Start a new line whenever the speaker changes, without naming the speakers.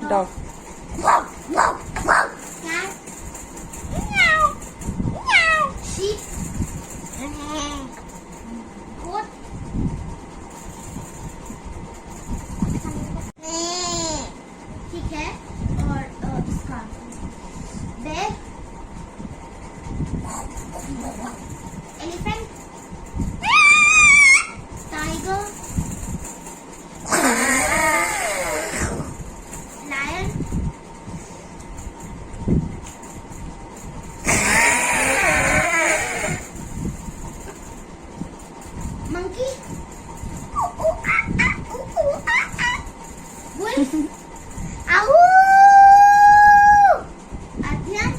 Dog.
Cat. Meow. Meow. Sheep. Goat. ठीक है और इसका bear. Elephant. Tiger. Lion. Monkey. Wolf. Ow! Addhyan.